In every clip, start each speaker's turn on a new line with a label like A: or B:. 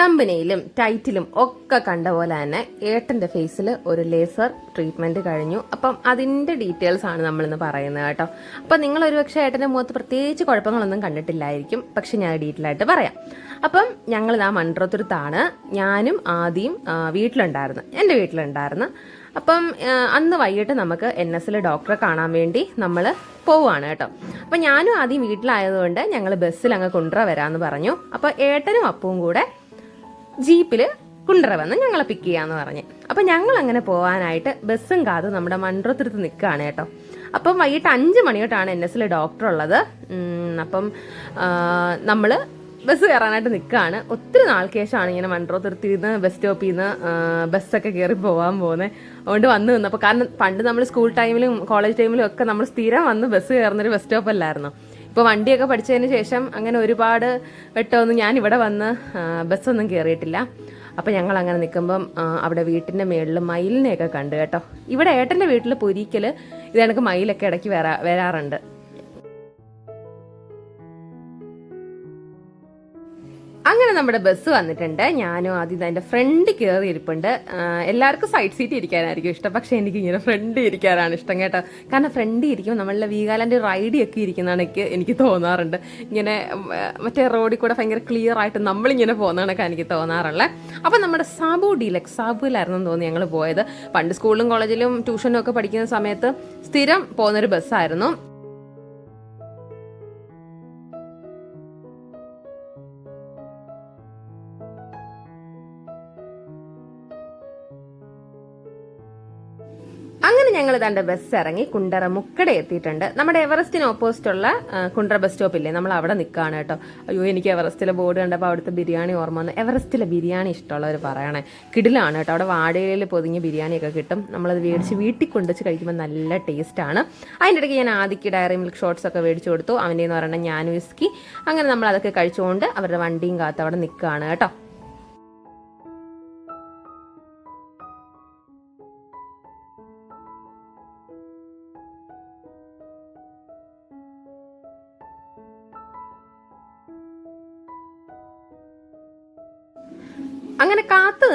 A: തമ്പനയിലും ടൈറ്റിലും ഒക്കെ കണ്ട പോലെ തന്നെ ഏട്ടന്റെ ഫേസിൽ ഒരു ലേസർ ട്രീറ്റ്മെന്റ് കഴിഞ്ഞു. അപ്പം അതിന്റെ ഡീറ്റെയിൽസ് ആണ് നമ്മളിന്ന് പറയുന്നത് കേട്ടോ. അപ്പം നിങ്ങൾ ഒരുപക്ഷെ ഏട്ടന്റെ മുഖത്ത് പ്രത്യേകിച്ച് കുഴപ്പങ്ങളൊന്നും കണ്ടിട്ടില്ലായിരിക്കും, പക്ഷെ ഞാൻ ഡീറ്റെയിൽ ആയിട്ട് പറയാം. അപ്പം ഞങ്ങൾ ആ മൺട്രോത്തുരുത്താണ്. ഞാനും ആദ്യം വീട്ടിലുണ്ടായിരുന്നു, എൻ്റെ വീട്ടിലുണ്ടായിരുന്നു. അപ്പം അന്ന് വൈകിട്ട് നമുക്ക് NS ഡോക്ടറെ കാണാൻ വേണ്ടി നമ്മൾ പോവുകയാണ് കേട്ടോ. അപ്പം ഞാനും ആദ്യം വീട്ടിലായതുകൊണ്ട് ഞങ്ങൾ ബസ്സിൽ അങ്ങ് കുണ്ട്ര വരാമെന്ന് പറഞ്ഞു. അപ്പം ഏട്ടനും അപ്പവും കൂടെ ജീപ്പിൽ കുണ്ട്ര വന്ന് ഞങ്ങളെ പിക്ക് ചെയ്യാന്ന് പറഞ്ഞ്. അപ്പം ഞങ്ങൾ അങ്ങനെ പോകാനായിട്ട് ബസ്സും കാത് നമ്മുടെ മൺട്രോത്തുരുത്ത് നിൽക്കുകയാണ് കേട്ടോ. അപ്പം വൈകിട്ട് 5 മണിയോട്ടാണ് NS ഡോക്ടർ ഉള്ളത്. അപ്പം നമ്മൾ ബസ് കയറാനായിട്ട് നിൽക്കുകയാണ്. ഒത്തിരി നാൾക്ക് ശേഷമാണ് ഇങ്ങനെ മൺട്രോത്തുരുത്തിൽ നിന്ന് ബസ് സ്റ്റോപ്പിൽ നിന്ന് ബസ്സൊക്കെ കയറി പോകാൻ പോകുന്നത്. അതുകൊണ്ട് വന്ന് നിന്നപ്പോൾ, കാരണം പണ്ട് നമ്മൾ സ്കൂൾ ടൈമിലും കോളേജ് ടൈമിലും ഒക്കെ നമ്മൾ സ്ഥിരം വന്ന് ബസ് കയറുന്നൊരു ബസ് സ്റ്റോപ്പ് അല്ലായിരുന്നു. ഇപ്പോൾ വണ്ടിയൊക്കെ പഠിച്ചതിന് ശേഷം അങ്ങനെ ഒരുപാട് വെട്ടമൊന്നും ഞാൻ ഇവിടെ വന്ന് ബസ്സൊന്നും കയറിയിട്ടില്ല. അപ്പം ഞങ്ങൾ അങ്ങനെ നിൽക്കുമ്പം അവിടെ വീട്ടിൻ്റെ മേളിൽ മയിലിനെയൊക്കെ കണ്ടു കേട്ടോ. ഇവിടെ ഏട്ടൻ്റെ വീട്ടിൽ പൊരിക്കൽ ഇത് കണക്ക് മയിലൊക്കെ ഇടയ്ക്ക് വരാറുണ്ട്. അങ്ങനെ നമ്മുടെ ബസ് വന്നിട്ടുണ്ട്. ഞാനും ആദ്യം അതിൻ്റെ ഫ്രണ്ട് കയറി ഇരിപ്പുണ്ട്. എല്ലാവർക്കും സൈഡ് സീറ്റ് ഇരിക്കാനായിരിക്കും ഇഷ്ടം, പക്ഷെ എനിക്ക് ഇങ്ങനെ ഫ്രണ്ട് ഇരിക്കാനാണ് ഇഷ്ടം കേട്ടോ. കാരണം ഫ്രണ്ട് ഇരിക്കുമ്പോൾ നമ്മളുടെ വീഗാലാൻഡ് റൈഡിയൊക്കെ ഇരിക്കുന്നതാണ് എനിക്ക് തോന്നാറുണ്ട്. ഇങ്ങനെ മറ്റേ റോഡിൽ കൂടെ ഭയങ്കര ക്ലിയർ ആയിട്ട് നമ്മളിങ്ങനെ പോകുന്നതാണൊക്കെ എനിക്ക് തോന്നാറുള്ളത്. അപ്പം നമ്മുടെ സാബുവിലായിരുന്നു തോന്നി ഞങ്ങൾ പോയത്. പണ്ട് സ്കൂളിലും കോളേജിലും ട്യൂഷനും ഒക്കെ പഠിക്കുന്ന സമയത്ത് സ്ഥിരം പോകുന്നൊരു ബസ്സായിരുന്നു. അങ്ങനെ ഞങ്ങൾ തന്റെ ബസ് ഇറങ്ങി കുണ്ടറ മുക്കട എത്തിയിട്ടുണ്ട്. നമ്മുടെ എവറസ്റ്റിന് ഓപ്പോസിറ്റുള്ള കുണ്ടറ ബസ് സ്റ്റോപ്പില്ലേ, നമ്മൾ അവിടെ നിൽക്കുകയാണ് കേട്ടോ. അയ്യോ, എനിക്ക് എവറസ്റ്റിലെ ബോർഡ് കണ്ടപ്പോൾ അവിടുത്തെ ബിരിയാണി ഓർമ്മ വന്നു. എവറസ്റ്റിലെ ബിരിയാണി ഇഷ്ടമുള്ളവർ പറയണേ, കിടിലാണ് കേട്ടോ. അവിടെ വാഴയിൽ പൊതിഞ്ഞ് ബിരിയാണിയൊക്കെ കിട്ടും. നമ്മളത് മേടിച്ച് വീട്ടിൽ കൊണ്ടുവച്ച് കഴിക്കുമ്പോൾ നല്ല ടേസ്റ്റാണ്. അതിൻ്റെ ഇടയ്ക്ക് ഞാൻ ആദിക്ക് ഡയറി മിൽക്ക് ഷോട്ട്സ് ഒക്കെ മേടിച്ചു കൊടുത്തു. അവൻ്റെ എന്ന് പറയുന്നത് ഞാൻ വിസ്കി. അങ്ങനെ നമ്മൾ അതൊക്കെ കഴിച്ചുകൊണ്ട് അവരുടെ വണ്ടിയും കാത്ത് അവിടെ നിൽക്കുകയാണ് കേട്ടോ. അങ്ങനെ കാത്തു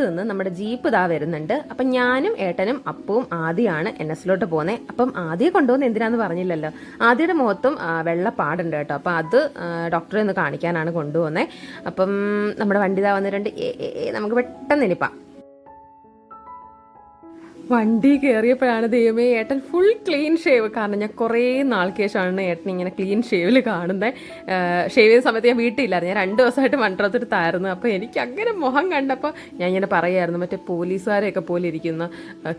A: നിന്ന് നമ്മുടെ ജീപ്പ് ഇതാ വരുന്നുണ്ട്. അപ്പം ഞാനും ഏട്ടനും അപ്പവും ആദ്യമാണ് NS പോകുന്നത്. അപ്പം ആദ്യം കൊണ്ടുപോകുന്ന എന്തിനാന്ന് പറഞ്ഞില്ലല്ലോ. ആദ്യയുടെ മുഖത്തും വെള്ളപ്പാടുണ്ട് കേട്ടോ. അപ്പം അത് ഡോക്ടറെ ഒന്ന് കാണിക്കാനാണ് കൊണ്ടുപോകുന്നത്. അപ്പം നമ്മുടെ വണ്ടി ഇതാ വന്നിട്ടുണ്ട്. നമുക്ക് പെട്ടെന്ന് ഇനിപ്പാം. വണ്ടി കയറിയപ്പോഴാണ് ദൈവമേ ഏട്ടൻ ഫുൾ ക്ലീൻ ഷേവ്. കാരണം ഞാൻ കുറേ നാൾക്ക് ശേഷമാണ് ഏട്ടൻ ഇങ്ങനെ ക്ലീൻ ഷേവിൽ കാണുന്നത്. ഷേവ് ചെയ്യുന്ന സമയത്ത് ഞാൻ വീട്ടിലില്ലായിരുന്നു. ഞാൻ 2 ദിവസമായിട്ട് മൺട്രോത്തുരുത്തായിരുന്നു. അപ്പോൾ എനിക്ക് അങ്ങനെ മുഖം കണ്ടപ്പോൾ ഞാൻ ഇങ്ങനെ പറയുമായിരുന്നു, മറ്റേ പോലീസുകാരെയൊക്കെ പോലെ ഇരിക്കുന്ന,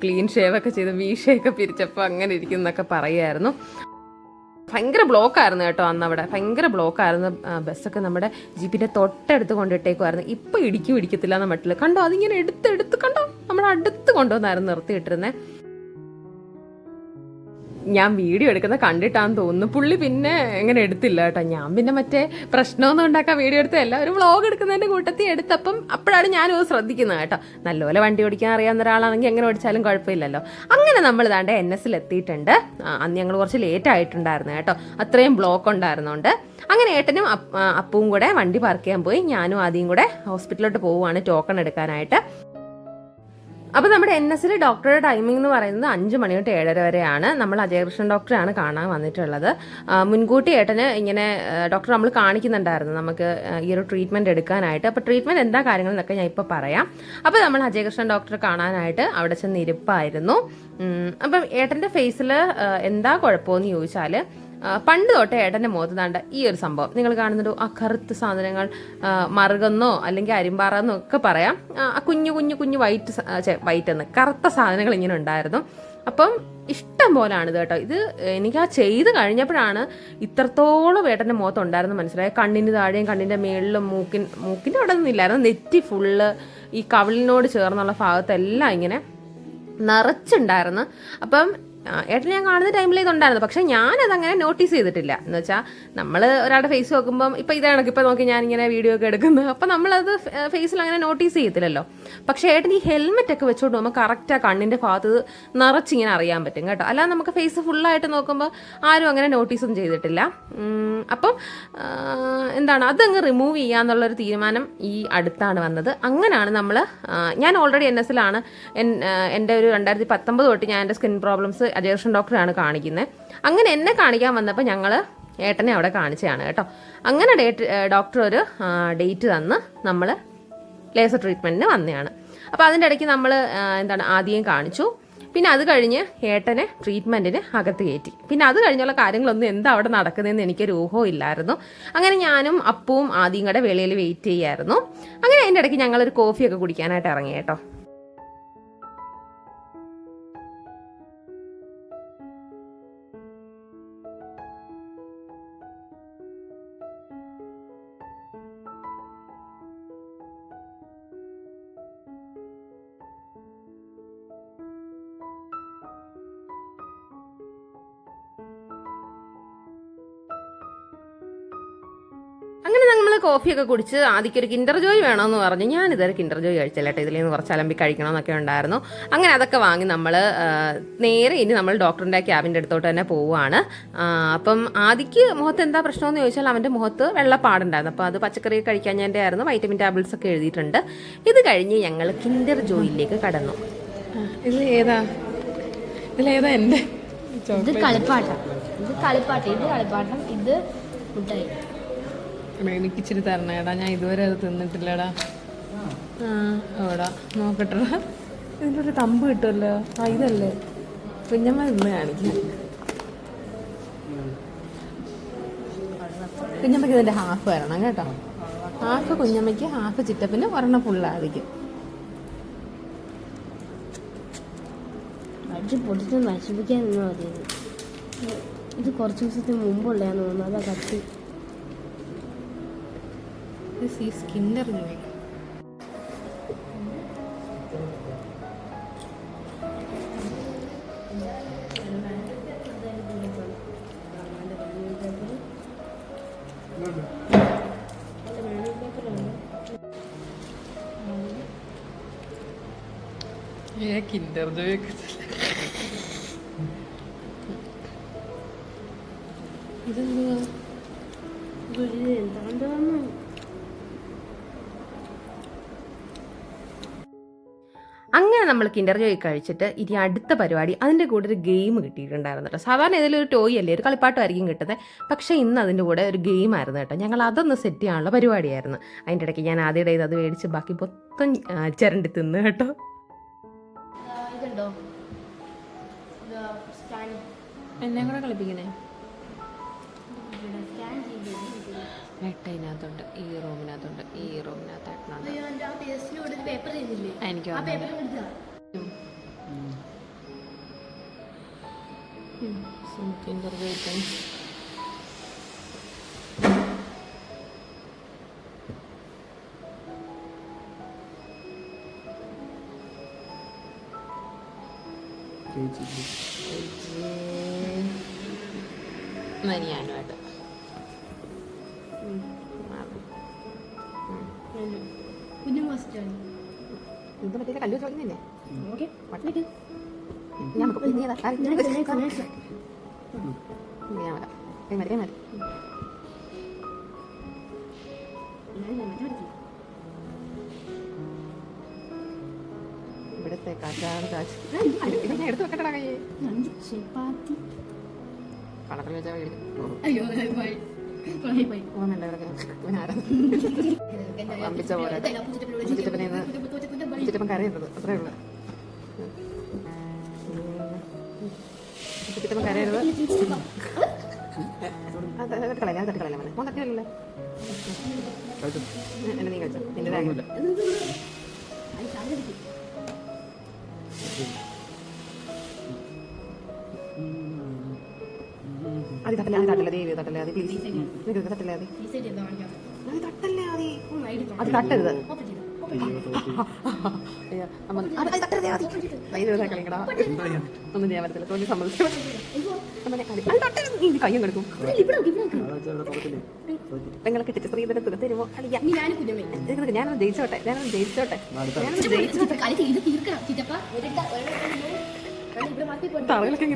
A: ക്ലീൻ ഷേവൊക്കെ ചെയ്ത് വീശയൊക്കെ പിരിച്ചപ്പോൾ അങ്ങനെ ഇരിക്കുന്നൊക്കെ പറയുമായിരുന്നു. ഭയങ്കര ബ്ലോക്കായിരുന്നു കേട്ടോ അന്ന് അവിടെ. ഭയങ്കര ബ്ലോക്കായിരുന്നു. ബസ്സൊക്കെ നമ്മുടെ ജീപ്പിൻ്റെ തൊട്ടടുത്ത് കൊണ്ടിട്ടേക്കുമായിരുന്നു. ഇപ്പം ഇടിക്കത്തില്ല എന്ന മട്ടിൽ കണ്ടോ. അതിങ്ങനെ എടുത്ത് കണ്ടോ, നമ്മുടെ അടുത്ത് കൊണ്ടുവന്നായിരുന്നു നിർത്തിയിട്ടിരുന്നത്. ഞാൻ വീഡിയോ എടുക്കുന്ന കണ്ടിട്ടാന്ന് തോന്നുന്നു. പുള്ളി പിന്നെ എങ്ങനെ എടുത്തില്ല കേട്ടോ. ഞാൻ പിന്നെ മറ്റേ പ്രശ്നമൊന്നും ഉണ്ടാക്കാൻ വീഡിയോ എടുത്തതല്ല, ഒരു വ്ളോഗ് എടുക്കുന്നതിൻ്റെ കൂട്ടത്തിൽ എടുത്തപ്പം അപ്പോഴാണ് ഞാനും ശ്രദ്ധിക്കുന്നത് കേട്ടോ. നല്ലപോലെ വണ്ടി ഓടിക്കാൻ അറിയാവുന്ന ഒരാളാണെങ്കിൽ എങ്ങനെ ഓടിച്ചാലും കുഴപ്പമില്ലല്ലോ. അങ്ങനെ നമ്മൾ ഇതാണ്ട് NS എത്തിയിട്ടുണ്ട്. അന്ന് ഞങ്ങൾ കുറച്ച് ലേറ്റ് ആയിട്ടുണ്ടായിരുന്നു കേട്ടോ, അത്രയും ബ്ലോക്ക് ഉണ്ടായിരുന്നോണ്ട്. അങ്ങനെ ഏട്ടനും അപ്പവും കൂടെ വണ്ടി പാർക്ക് ചെയ്യാൻ പോയി. ഞാനും ആദ്യം കൂടെ ഹോസ്പിറ്റലിലോട്ട് പോവുകയാണ് ടോക്കൺ എടുക്കാനായിട്ട്. അപ്പോൾ നമ്മുടെ NS ഡോക്ടറുടെ ടൈമിംഗ് എന്ന് പറയുന്നത് 5 മണി തൊട്ട് 7:30 വരെയാണ്. നമ്മൾ അജയകൃഷ്ണൻ ഡോക്ടറാണ് കാണാൻ വന്നിട്ടുള്ളത്. മുൻകൂട്ടി ഏട്ടന് ഇങ്ങനെ ഡോക്ടർ നമ്മൾ കാണിക്കുന്നുണ്ടായിരുന്നു നമുക്ക് ഈ ഒരു ട്രീറ്റ്മെൻറ്റ് എടുക്കാനായിട്ട്. അപ്പോൾ ട്രീറ്റ്മെൻറ്റ് എന്താ കാര്യങ്ങളെന്നൊക്കെ ഞാൻ ഇപ്പോൾ പറയാം. അപ്പോൾ നമ്മൾ അജയകൃഷ്ണൻ ഡോക്ടറെ കാണാനായിട്ട് അവിടെ ചെന്ന് ഇരിപ്പായിരുന്നു. അപ്പം ഏട്ടൻ്റെ ഫേസിൽ എന്താ കുഴപ്പമെന്ന് ചോദിച്ചാൽ, പണ്ട് തൊട്ടേ ഏട്ടൻ്റെ മുഖത്ത് താണ്ട ഈ ഒരു സംഭവം നിങ്ങൾ കാണുന്നുണ്ടോ, ആ കറുത്ത സാധനങ്ങൾ, മറുകെന്നോ അല്ലെങ്കിൽ അരിമ്പാറെന്നോ ഒക്കെ പറയാം. ആ കുഞ്ഞു വൈറ്റ് എന്ന് കറുത്ത സാധനങ്ങൾ ഇങ്ങനെ ഉണ്ടായിരുന്നു. അപ്പം ഇഷ്ടം പോലാണിത് കേട്ടോ. ഇത് എനിക്ക് ആ ചെയ്ത് കഴിഞ്ഞപ്പോഴാണ് ഇത്രത്തോളം ഏട്ടൻ്റെ മുഖത്തുണ്ടായിരുന്നു മനസ്സിലായത്. കണ്ണിന് താഴെയും കണ്ണിൻ്റെ മേളിലും മൂക്കിൻ്റെ അവിടെ ഒന്നും ഇല്ലായിരുന്നു. നെറ്റി ഫുള്ള് ഈ കവിളിനോട് ചേർന്നുള്ള ഭാഗത്തെല്ലാം ഇങ്ങനെ നിറച്ചുണ്ടായിരുന്നു. അപ്പം ഏട്ടൻ ഞാൻ കാണുന്ന ടൈമിൽ ഇതുണ്ടായിരുന്നു. പക്ഷെ ഞാനതങ്ങനെ നോട്ടീസ് ചെയ്തിട്ടില്ല. എന്ന് വെച്ചാൽ നമ്മൾ ഒരാളുടെ ഫേസ് നോക്കുമ്പം ഇപ്പം ഇതാണ് ഇപ്പം നോക്കി ഞാനിങ്ങനെ വീഡിയോ ഒക്കെ എടുക്കുന്നത്. അപ്പം നമ്മളത് ഫേസിൽ അങ്ങനെ നോട്ടീസ് ചെയ്യത്തില്ലല്ലോ. പക്ഷേ ഏട്ടൻ ഈ ഹെൽമെറ്റ് ഒക്കെ വെച്ചുകൊണ്ട് പോകുമ്പോൾ കറക്റ്റ് ആ കണ്ണിൻ്റെ ഭാഗത്ത് നിറച്ചിങ്ങനെ അറിയാൻ പറ്റും കേട്ടോ. അല്ലാതെ നമുക്ക് ഫേസ് ഫുള്ളായിട്ട് നോക്കുമ്പോൾ ആരും അങ്ങനെ നോട്ടീസൊന്നും ചെയ്തിട്ടില്ല. അപ്പം എന്താണ് അതങ്ങ് റിമൂവ് ചെയ്യാന്നുള്ളൊരു തീരുമാനം ഈ അടുത്താണ് വന്നത്. അങ്ങനെയാണ് നമ്മൾ ഞാൻ ഓൾറെഡി NSലാണ് എൻ്റെ ഒരു 2019 തൊട്ട് ഞാൻ എൻ്റെ സ്കിൻ പ്രോബ്ലംസ് അജയകൃഷ്ണൻ ഡോക്ടറാണ് കാണിക്കുന്നത്. അങ്ങനെ എന്നെ കാണിക്കാൻ വന്നപ്പോൾ ഞങ്ങൾ ഏട്ടനെ അവിടെ കാണിച്ചതാണ് കേട്ടോ. അങ്ങനെ ഡോക്ടർ ഒരു ഡേറ്റ് തന്ന് നമ്മൾ ലേസർ ട്രീറ്റ്മെൻറ്റിന് വന്നതാണ്. അപ്പോൾ അതിൻ്റെ ഇടയ്ക്ക് നമ്മൾ ആദ്യം കാണിച്ചു. പിന്നെ അത് കഴിഞ്ഞ് ഏട്ടനെ ട്രീറ്റ്മെൻറ്റിന് അകത്ത് കയറ്റി. പിന്നെ അത് കഴിഞ്ഞുള്ള കാര്യങ്ങളൊന്നും എന്താ അവിടെ നടക്കുന്നതെന്ന് എനിക്കൊരു ഊഹവും ഇല്ലായിരുന്നു. അങ്ങനെ ഞാനും അപ്പവും ആദ്യം കൂടെ വെളിയിൽ വെയിറ്റ് ചെയ്യായിരുന്നു. അങ്ങനെ അതിൻ്റെ ഇടയ്ക്ക് ഞങ്ങളൊരു കോഫിയൊക്കെ കുടിക്കാനായിട്ട് ഇറങ്ങി കേട്ടോ. അങ്ങനെ നമ്മൾ കോഫിയൊക്കെ കുടിച്ച് ആദ്യം ഒരു കിൻഡർ ജോയ് വേണമെന്ന് പറഞ്ഞു. ഞാനിതുവരെ കിൻഡർ ജോയ് കഴിച്ചില്ല കേട്ടോ. ഇതിൽ നിന്ന് കുറച്ച് അലമ്പി കഴിക്കണമെന്നൊക്കെ ഉണ്ടായിരുന്നു. അങ്ങനെ അതൊക്കെ വാങ്ങി നമ്മൾ നേരെ ഇനി നമ്മൾ ഡോക്ടറിൻ്റെ ക്യാബിൻ്റെ അടുത്തോട്ട് തന്നെ പോവുകയാണ്. അപ്പം ആദിക്ക് മുഖത്ത് എന്താ പ്രശ്നമെന്ന് ചോദിച്ചാൽ അവൻ്റെ മുഖത്ത് വെള്ളപ്പാടുണ്ടായിരുന്നു. അപ്പോൾ അത് പച്ചക്കറി കഴിക്കാഞ്ഞതിൻ്റെ ആയിരുന്നു. വൈറ്റമിൻ ടാബ്ലറ്റ്സ് ഒക്കെ എഴുതിയിട്ടുണ്ട്. ഇത് കഴിഞ്ഞ് ഞങ്ങൾ കിൻഡർ ജോയിലേക്ക് കടന്നു. ഇതിലേതാ എൻ്റെ
B: ഇത് കളിപ്പാട്ടം, ഇത് മുട്ടായി.
A: എനിക്ക് ഇച്ചിരി തരണേടാ, ഞാൻ ഇതുവരെ അത് തിന്നിട്ടില്ലടാ. എവിടാ നോക്കട്ടെടാ, ഇതിൻ്റെ ഒരു കമ്പ് കിട്ടുമല്ലോ. ഇതല്ലേ കുഞ്ഞമ്മ ഇന്ന് കാണിക്കാം. കുഞ്ഞമ്മയ്ക്ക് ഇതിൻ്റെ ഹാഫ് വരണം കേട്ടോ. ഹാഫ് കുഞ്ഞമ്മയ്ക്ക്, ഹാഫ് ചിറ്റപ്പിന്, ഒരെണ്ണം ഫുള്ളായിരിക്കും.
B: പൊടിച്ച് നശിപ്പിക്കാൻ നിന്നാൽ മതി. ഇത് കുറച്ച് ദിവസത്തിന് മുമ്പുള്ളതാന്ന് തോന്നുന്നു. അതാ കത്തി.
A: കിൻഡർ ജോയ് കിൻഡർ ജോയ് ഇതെന്തുവാ?
B: എന്താണെന്ന്
A: അങ്ങനെ നമ്മൾ കിൻഡർ ജോയ് കഴിച്ചിട്ട് ഇനി അടുത്ത പരിപാടി, അതിൻ്റെ കൂടെ ഒരു ഗെയിം കിട്ടിയിട്ടുണ്ടായിരുന്നു കേട്ടോ. സാധാരണ ഏതെങ്കിലും ഒരു ടോയ് അല്ലേ, ഒരു കളിപ്പാട്ടമായിരിക്കും കിട്ടുന്നത്. പക്ഷേ ഇന്ന് അതിൻ്റെ കൂടെ ഒരു ഗെയിം ആയിരുന്നു കേട്ടോ. ഞങ്ങൾ അതൊന്ന് സെറ്റ് ചെയ്യാനുള്ള പരിപാടിയായിരുന്നു. അതിൻ്റെ ഇടയ്ക്ക് ഞാൻ ആദ്യമായിട്ട് അത് മേടിച്ച് ബാക്കി മൊത്തം ചിരണ്ടി തിന്ന് കേട്ടോ. എന്നെ കൂടെ കളിപ്പിക്കണേ. ഇതിനകത്തുണ്ട്, ഈ റൂമിനകത്തുണ്ട്, ഈ റൂമിനകത്തായിട്ടുണ്ട്. എനിക്ക് ഞാനുമായിട്ട് ഇത് പറ്റിയ കല്ലു ചോദിക്കുന്നില്ലേ? ഞാൻ ഇവിടുത്തെ കാശാണ് കാശ്. ഞാൻ എടുത്ത് വെക്കട്ടടാ കയ്യെ. കളറിൽ വെച്ചാൽ അമ്പിച്ച പോലെ ചിറ്റപ്പൻ കരയുന്നത് അത്രേ ഉള്ളു. ചിറ്റപ്പൻ കരയരുത്. തട്ടിക്കളയാ, ഞാൻ തട്ടിക്കളയാ മോനെ. മോൻ തട്ടിയല്ലേ എന്നെ നീ കഴിച്ചോ. നിന്റെ അത് തട്ടല്ലേ, അത് തട്ടല്ലേ, ദേവി തട്ടല്ലേ, അത് പ്ലീസ് തട്ടല്ലേ, അത് തട്ടല്ലേ, അത് തട്ടരുത്. ഒന്നും ചെയ്യാൻ പറ്റത്തില്ല. തോന്നി സമ്മതിച്ചു. കയ്യും കൊടുക്കും. നിങ്ങളെ കിട്ടിച്ച് സ്ത്രീധനത്തിന് തരുമോ? ഞാനൊന്ന് ജയിച്ചോട്ടെ. തറകളൊക്കെ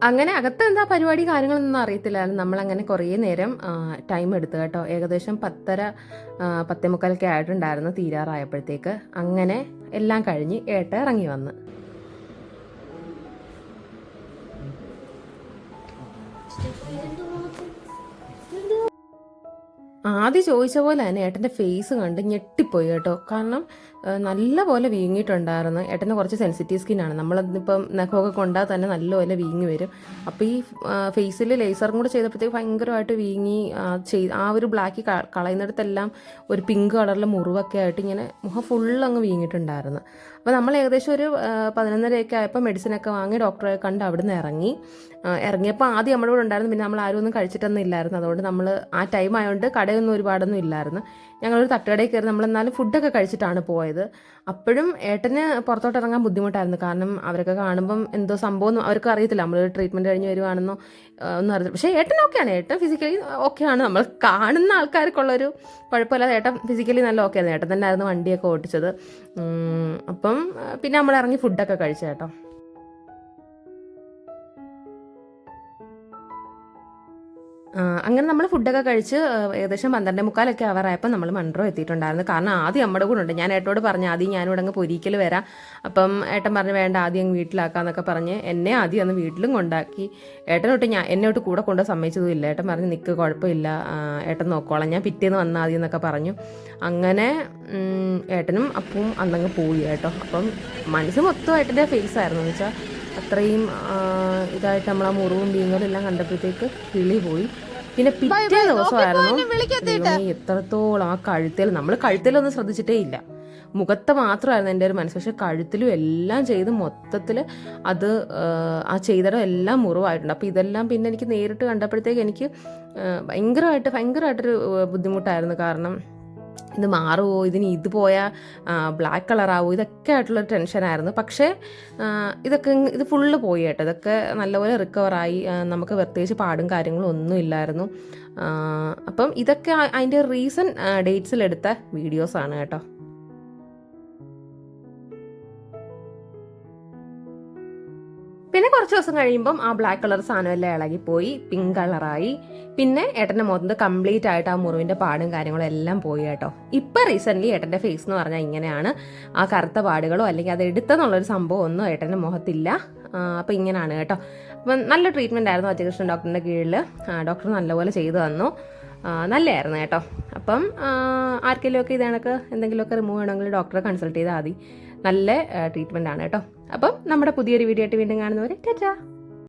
A: അങ്ങനെ അകത്ത് എന്താ പരിപാടി കാര്യങ്ങളൊന്നും അറിയത്തില്ലായിരുന്നു. നമ്മളങ്ങനെ കുറേ നേരം ടൈം എടുത്തു കേട്ടോ. ഏകദേശം 10:45 ആയിട്ടുണ്ടായിരുന്നു തീരാറായപ്പോഴത്തേക്ക്. അങ്ങനെ എല്ലാം കഴിഞ്ഞ് ഏട്ട ഇറങ്ങി വന്ന്. ആദ്യം ചോദിച്ച പോലെ തന്നെ ഏട്ടൻ്റെ ഫേസ് കണ്ട് ഞെട്ടിപ്പോയി കേട്ടോ. കാരണം നല്ല പോലെ വീങ്ങിയിട്ടുണ്ടായിരുന്നു. ഏട്ടന് കുറച്ച് സെൻസിറ്റീവ് സ്കിന്നാണ്. നമ്മളിപ്പം നഖമൊക്കെ കൊണ്ടാൽ തന്നെ നല്ലപോലെ വീങ്ങി വരും. അപ്പോൾ ഈ ഫേസിൽ ലേസറും കൂടെ ചെയ്തപ്പോഴത്തേക്ക് ഭയങ്കരമായിട്ട് വീങ്ങി ആ ഒരു ബ്ലാക്ക് കളയുന്നിടത്തെല്ലാം ഒരു പിങ്ക് കളറിലെ മുറിവൊക്കെ ആയിട്ട് ഇങ്ങനെ മുഖം ഫുള്ള് അങ്ങ് വീങ്ങിയിട്ടുണ്ടായിരുന്നു. അപ്പോൾ നമ്മൾ ഏകദേശം ഒരു 11:30 ആയപ്പോൾ മെഡിസിനൊക്കെ വാങ്ങി ഡോക്ടറെ കണ്ട് അവിടെ നിന്ന് ഇറങ്ങിയപ്പോൾ ആദ്യം നമ്മുടെ കൂടെ ഉണ്ടായിരുന്നു. പിന്നെ നമ്മൾ ആരും ഒന്നും കഴിച്ചിട്ടൊന്നും ഇല്ലായിരുന്നു. അതുകൊണ്ട് നമ്മൾ ആ ടൈം ആയതുകൊണ്ട് കടയൊന്നും ഒരുപാടൊന്നും ഇല്ലായിരുന്നു. ഞങ്ങളൊരു തട്ടുകടയിൽ കയറി നമ്മളെന്നാലും ഫുഡൊക്കെ കഴിച്ചിട്ടാണ് പോയത്. അപ്പോഴും ഏട്ടന് പുറത്തോട്ട് ഇറങ്ങാൻ ബുദ്ധിമുട്ടായിരുന്നു. കാരണം അവരൊക്കെ കാണുമ്പം എന്തോ സംഭവം അവർക്ക് അറിയത്തില്ല. നമ്മൾ ട്രീറ്റ്മെൻറ്റ് കഴിഞ്ഞ് വരുവാണെന്നോ ഒന്നും അറിയത്തില്ല. പക്ഷേ ഏട്ടൻ ഓക്കെയാണ്. ഏട്ടൻ ഫിസിക്കലി ഓക്കെയാണ്. നമ്മൾ കാണുന്ന ആൾക്കാർക്കുള്ളൊരു കുഴപ്പമില്ലാതെ ഏട്ടൻ ഫിസിക്കലി നല്ല ഓക്കെയായിരുന്നു. ഏട്ടൻ തന്നെ ആയിരുന്നു വണ്ടിയൊക്കെ ഓടിച്ചത്. അപ്പം പിന്നെ നമ്മൾ ഇറങ്ങി ഫുഡൊക്കെ കഴിച്ചു കേട്ടോ. അങ്ങനെ നമ്മൾ ഫുഡൊക്കെ കഴിച്ച് ഏകദേശം 12:45 ആവാറായപ്പോൾ നമ്മൾ മൺട്രോ എത്തിയിട്ടുണ്ടായിരുന്നു. കാരണം ആദ്യം നമ്മുടെ കൂടെ ഉണ്ട്. ഞാൻ ഏട്ടനോട് പറഞ്ഞു ആദ്യം ഞാനിവിടെ അങ്ങ് പൊരിക്കൽ വരാം. അപ്പം ഏട്ടൻ പറഞ്ഞു വേണ്ട ആദ്യം അങ്ങ് വീട്ടിലാക്കാന്നൊക്കെ പറഞ്ഞ് എന്നെ ആദ്യം ഒന്ന് വീട്ടിലും കൊണ്ടാക്കി. ഏട്ടനോട്ട് എന്നോട്ട് കൂടെ കൊണ്ട് സമ്മതിച്ചതും ഇല്ല. ഏട്ടൻ പറഞ്ഞു നിൽക്ക് കുഴപ്പമില്ല, ഏട്ടൻ നോക്കോളാം, ഞാൻ പിറ്റേന്ന് വന്നാൽ ആദ്യം എന്നൊക്കെ പറഞ്ഞു. അങ്ങനെ ഏട്ടനും അപ്പം അന്നങ്ങ് പോയി കേട്ടോ. അപ്പം മനസ്സ് മൊത്തം ഏട്ടൻ്റെ ഫേസ് ആയിരുന്നു. എന്ന് വെച്ചാൽ അത്രയും ഇതായിട്ട് നമ്മൾ ആ മുറിവും വീങ്ങലും എല്ലാം കണ്ടപ്പോഴത്തേക്ക് കിളി പോയി. പിന്നെ പിറ്റേ ദിവസമായിരുന്നു എത്രത്തോളം ആ നമ്മൾ കഴുത്തിലൊന്നും ശ്രദ്ധിച്ചിട്ടേ ഇല്ല. മുഖത്ത് മാത്രമായിരുന്നു എൻ്റെ ഒരു മനസ്സ്. പക്ഷെ കഴുത്തിലും എല്ലാം ചെയ്ത് മൊത്തത്തിൽ അത് ആ ചെയ്തിടം എല്ലാം മുറിവായിട്ടുണ്ട്. അപ്പോൾ ഇതെല്ലാം പിന്നെ എനിക്ക് നേരിട്ട് കണ്ടപ്പോഴത്തേക്ക് എനിക്ക് ഭയങ്കരമായിട്ടൊരു ബുദ്ധിമുട്ടായിരുന്നു. കാരണം ഇത് മാറുമോ, ഇത് പോയാൽ ബ്ലാക്ക് കളറാവോ, ഇതൊക്കെ ആയിട്ടുള്ളൊരു ടെൻഷനായിരുന്നു. പക്ഷേ ഇത് ഫുള്ള് പോയി കേട്ടോ. ഇതൊക്കെ നല്ലപോലെ റിക്കവറായി. നമുക്ക് പ്രത്യേകിച്ച് പാടും കാര്യങ്ങളും ഒന്നും ഇല്ലായിരുന്നു. അപ്പം ഇതൊക്കെ അതിൻ്റെ റീസെൻറ്റ് ഡേറ്റ്സിലെടുത്ത വീഡിയോസാണ് കേട്ടോ. പിന്നെ കുറച്ച് ദിവസം കഴിയുമ്പം ആ ബ്ലാക്ക് കളർ സാധനമെല്ലാം ഇളകിപ്പോയി, പിങ്ക് കളറായി. പിന്നെ ഏട്ടൻ്റെ മുഖത്ത് കംപ്ലീറ്റ് ആയിട്ട് ആ മുറിവിൻ്റെ പാടും കാര്യങ്ങളും എല്ലാം പോയി കേട്ടോ. ഇപ്പം റീസെൻ്റ്ലി ഏട്ടൻ്റെ ഫേസ് എന്ന് പറഞ്ഞാൽ ഇങ്ങനെയാണ്. ആ കറുത്ത പാടുകളോ അല്ലെങ്കിൽ അത് എടുത്തെന്നുള്ളൊരു സംഭവം ഒന്നും ഏട്ടൻ്റെ മുഖത്തില്ല. അപ്പോൾ ഇങ്ങനെയാണ് കേട്ടോ. അപ്പം നല്ല ട്രീറ്റ്മെൻ്റ് ആയിരുന്നു അജയകൃഷ്ണൻ ഡോക്ടറിൻ്റെ കീഴിൽ. ഡോക്ടർ നല്ലപോലെ ചെയ്തു തന്നു. നല്ലതായിരുന്നു കേട്ടോ. അപ്പം ആർക്കെങ്കിലുമൊക്കെ ഇതേണക്ക് എന്തെങ്കിലുമൊക്കെ റിമൂവ് ചെയ്യണമെങ്കിൽ ഡോക്ടറെ കൺസൾട്ട് ചെയ്താൽ മതി. നല്ല ട്രീറ്റ്മെൻ്റ് ആണ് കേട്ടോ. അപ്പം നമ്മുടെ പുതിയൊരു വീഡിയോ ആയിട്ട് വീണ്ടും കാണുന്നവരെ ടാറ്റാ.